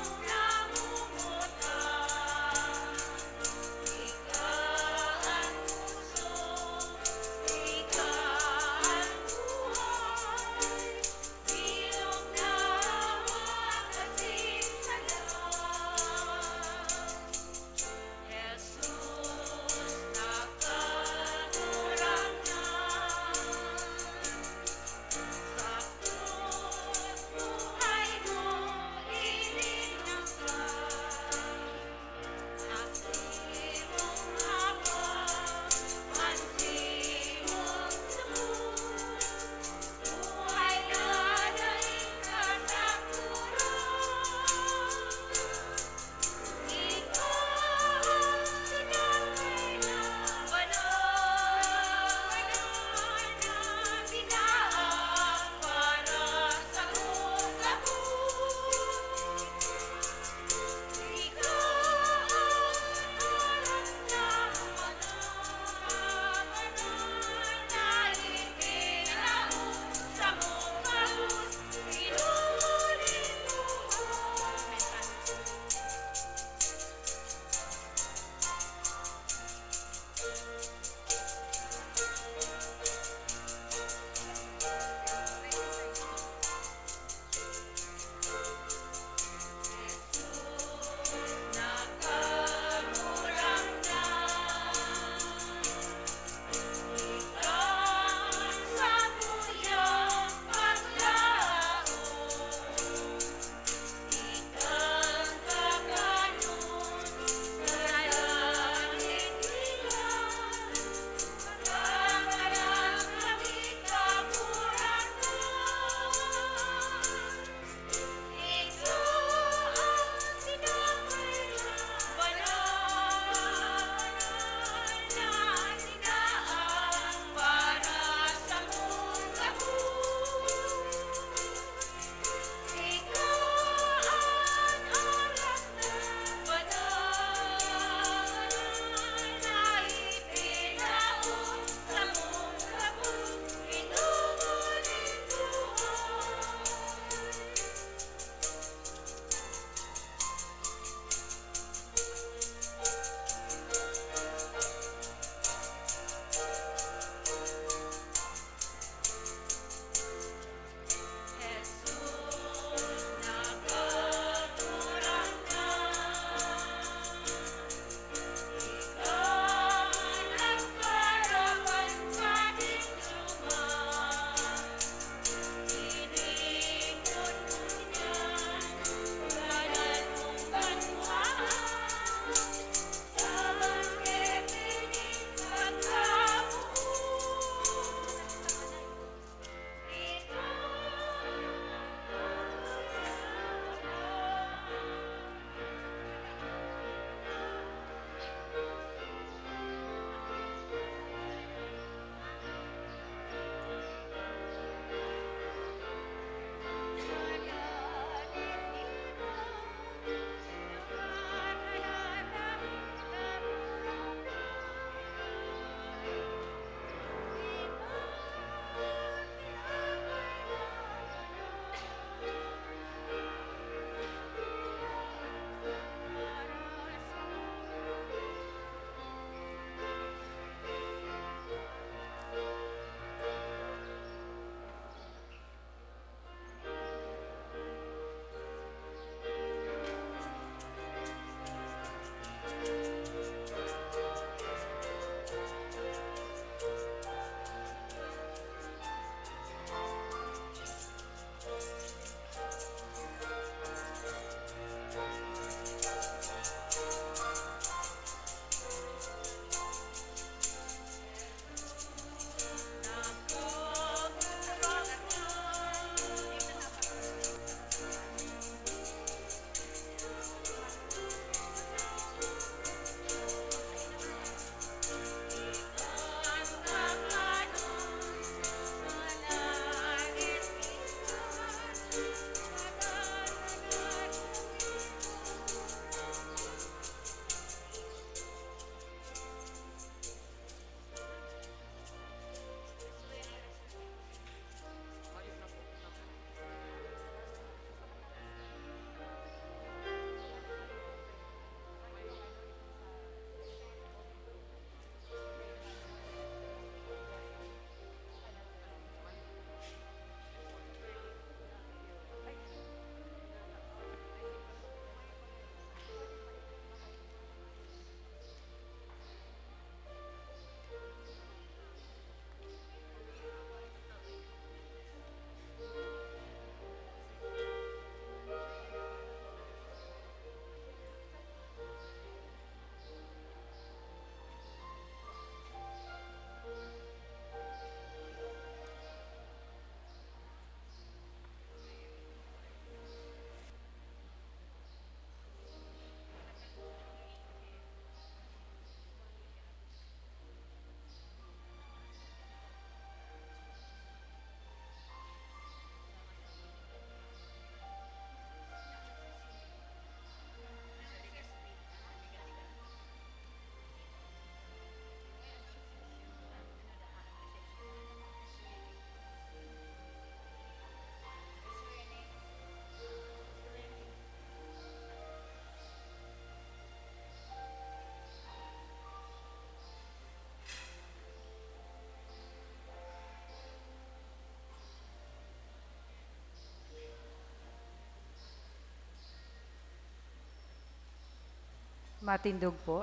S1: Matindog po.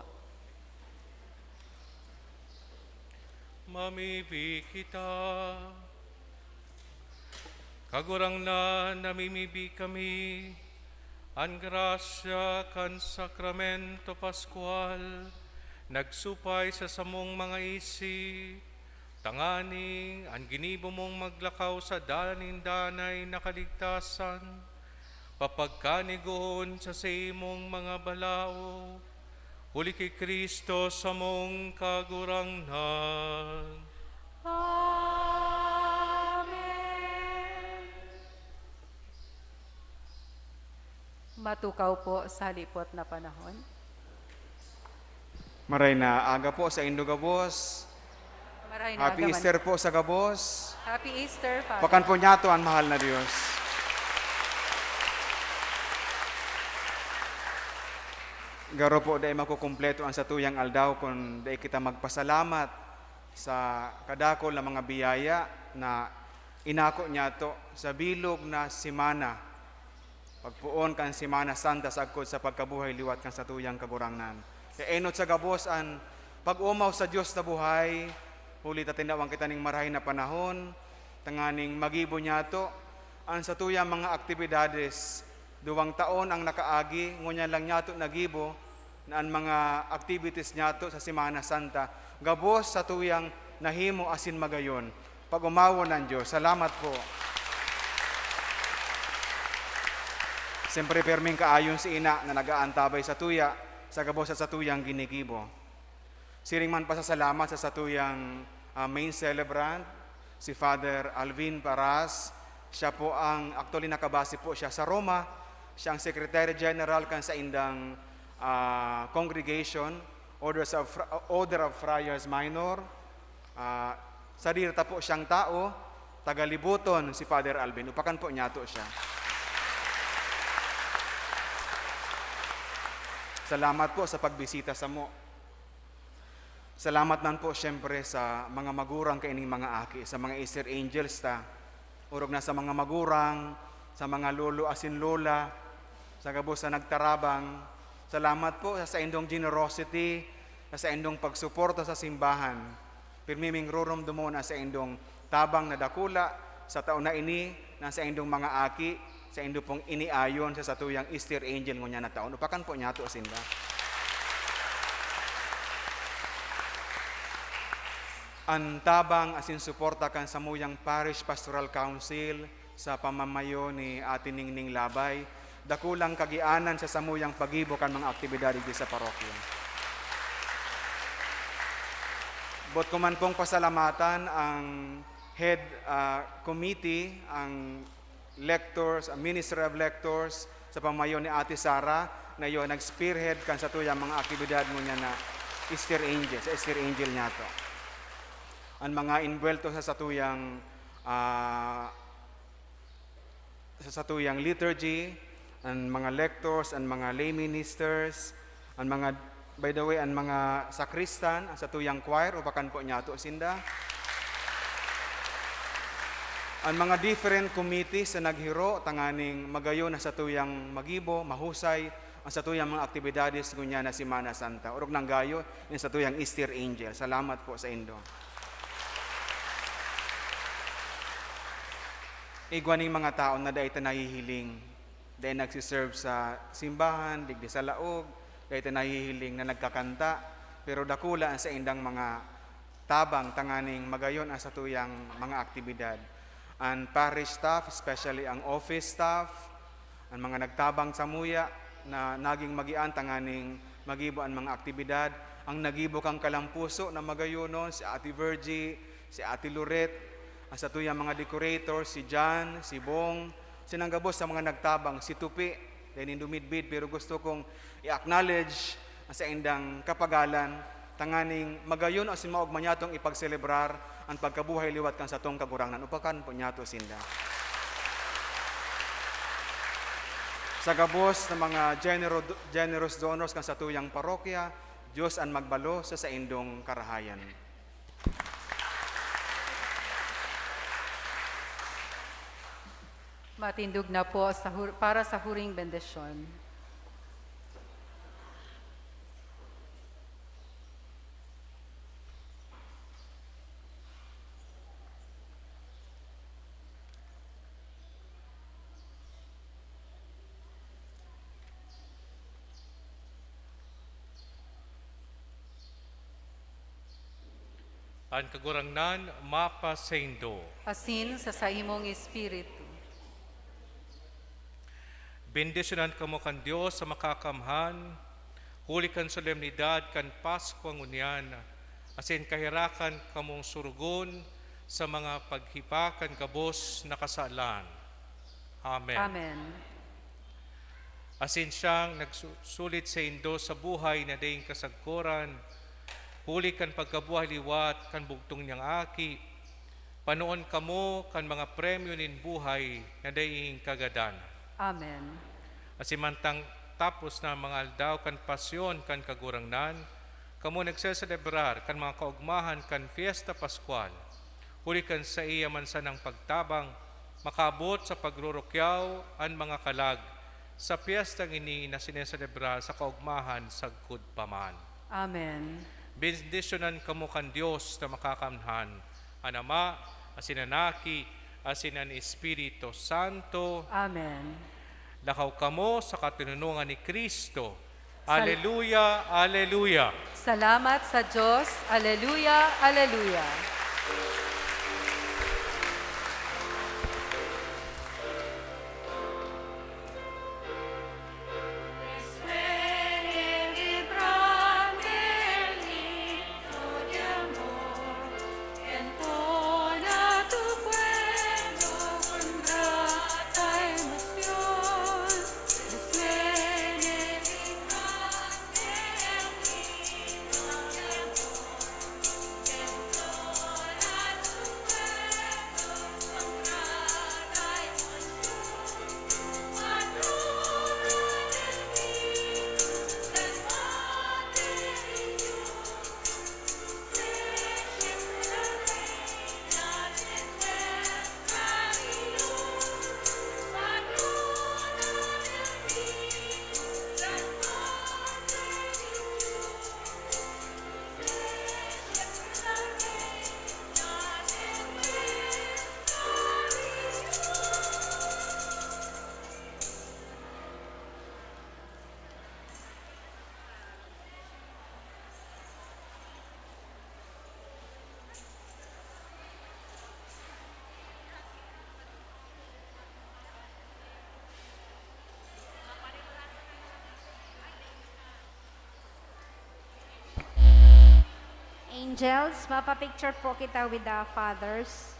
S2: Mamibi kita. Kagurang na namimibi kami, an grasya kan sakramento Pascual, nagsupay sa samong mga isip, tanganing ang ginibo mong maglakaw sa danin-danay na kaligtasan, papagkanigon sa imong mga balao, huli kay Kristo sa mong kagurangnan.
S1: Matukaw po sa lipot na panahon.
S6: Maray na aga po sa Indo Gabos.
S1: Maray na
S6: Happy
S1: agaman.
S6: Easter po sa Gabos.
S1: Happy Easter, Father.
S6: Pakan po niyato ang mahal na Diyos. Garo po dahil makukumpleto ang satuyang aldaw kung dahil kita magpasalamat sa kadakol na mga biyaya na inako niyato sa bilog na simana. Pagpuon kan Simana Santa sagkod sa pagkabuhay liwat kan satuyang kagurangnan. Kaya enot sa Gabos an pag-umaw sa Diyos na buhay, huli tatinawang kita ning marahay na panahon, tanganing magibo niyato ang satuyang mga aktibidades. 2 taon ang nakaagi, ngunya lang niyato nagibo na ang mga activities niyato sa Simana Santa. Gabos sa tuyang nahimo asin magayon. Pag-umawo ng Diyos. Salamat po. Siyempre, perming kaayon si ina na nagaantabay sa tuya, sa Gabos at sa tuyang ginigibo. Siring man pasasalamat sa satuyang main celebrant, si Father Alvin Paras. Siya po ang, actually nakabase po siya sa Roma. Siya ang Secretary General kan sa indang congregation, Order of Friars Minor. Sa dirta po siyang tao, tagalibuton si Father Alvin. Upakan po niyato siya. Salamat po sa pagbisita sa mo. Salamat nan po siyempre sa mga magurang kaining mga aki, sa mga Easter Angels ta. Urog na sa mga magurang, sa mga lolo asin lola, sa Gabos na nagtarabang. Salamat po sa indong generosity, sa indong pagsuporta sa simbahan. Pirmiming rurumdumon na sa indong tabang na dakula, sa taon na ini, na sa indong mga aki, sa indo pong iniayon sa satuyang Easter Angel ngunya na taon. Upakan po niya to asinda. Ang tabang asin suporta kan sa muyang Parish Pastoral Council sa pamamayo ni Ate Ningning Labay, dakulang kagianan sa samuyang pagibo kan mga aktibidad di sa parokya. Bot ko man pong pasalamatan ang head committee, ang lectors, Ministry of Lectors sa pamayo ni Ate Sara na yun nag-spearhead kan sa tuyang mga aktibidad mo niya na Easter Angel, sa Easter Angel niya to. Ang mga invuelto sa satuyang liturgy, ang mga lectors, ang mga lay ministers, ang mga, by the way, ang mga sakristan, ang satuyang choir, upakan po niya to sinda. Ang mga different committees na naghiro, tanganing magayon na sa tuyang magibo, mahusay, ang sa tuyang mga aktibidades ngunya na Simana Santa. Urog ng gayo, yung sa tuyang Easter Angel. Salamat po sa indo. Igwaning mga tao na dahil nahihiling, dahil nagsiserve sa simbahan, digdi sa laog, dahil nahihiling na nagkakanta, pero dakula sa indang mga tabang, tanganing magayon ang sa tuyang mga aktibidad. Ang parish staff, especially ang office staff, ang mga nagtabang sa muya na naging magian tanganing magibo ang mga aktibidad, ang nagibo kang kalampuso na magayonon, si Ate Virgie, si Ate Loret, ang sa tuyang mga decorators, si John, si Bong, sinanggabos sa mga nagtabang, si Tupi, dahil indumidbid, pero gusto kong i-acknowledge sa indang kapagalan, tanganing magayon o simaog manyatong ipagselebrar ang pagkabuhay liwat kan sa tong kagurangan. Upakan po niyato sinda. Sa Gabos ng mga generous donors kan sa tuyang parokya, Diyos ang magbalo sa indong karahayan.
S1: Matindog na po para sa huring bendisyon.
S2: Ang kagurangnan, mapa sa Indo.
S1: Asin sa imong espiritu.
S2: Bendisyonan kamo kan Dios sa makakamhan, huli kan solemnidad kan Pasko ang unyan, asin kahirakan kamong surugon sa mga paghipakan gabos na kasalan. Amen.
S1: Amen.
S2: Asin siyang nagsulit sa Indo sa buhay na daing kasagkuran, huli kan pagkabuhay liwat kan bugtong niyang aki, panoon kamo kan mga premyo nin buhay na daing kagadan.
S1: Amen.
S2: Asimantang tapos na mga aldaw kan pasyon kan kagurangnan, kamo nagseselebrar kan mga kaugmahan kan Fiesta Pascual, huli kan sa iya man sa ng pagtabang, makabot sa pagrurukyaw an mga kalag sa piyestang ini na sineselebrar sa kaugmahan sagkud paman.
S1: Amen.
S2: Bendisyonan kamo kan Dios na makakamhan, ang Ama, asin Anaki, asin ang Espiritu Santo.
S1: Amen.
S2: Lakaw kamo sa katinunungan ni Kristo. Aleluya, aleluya.
S1: Salamat sa Diyos. Aleluya, aleluya.
S7: Angels, mapapicture po kita with the fathers.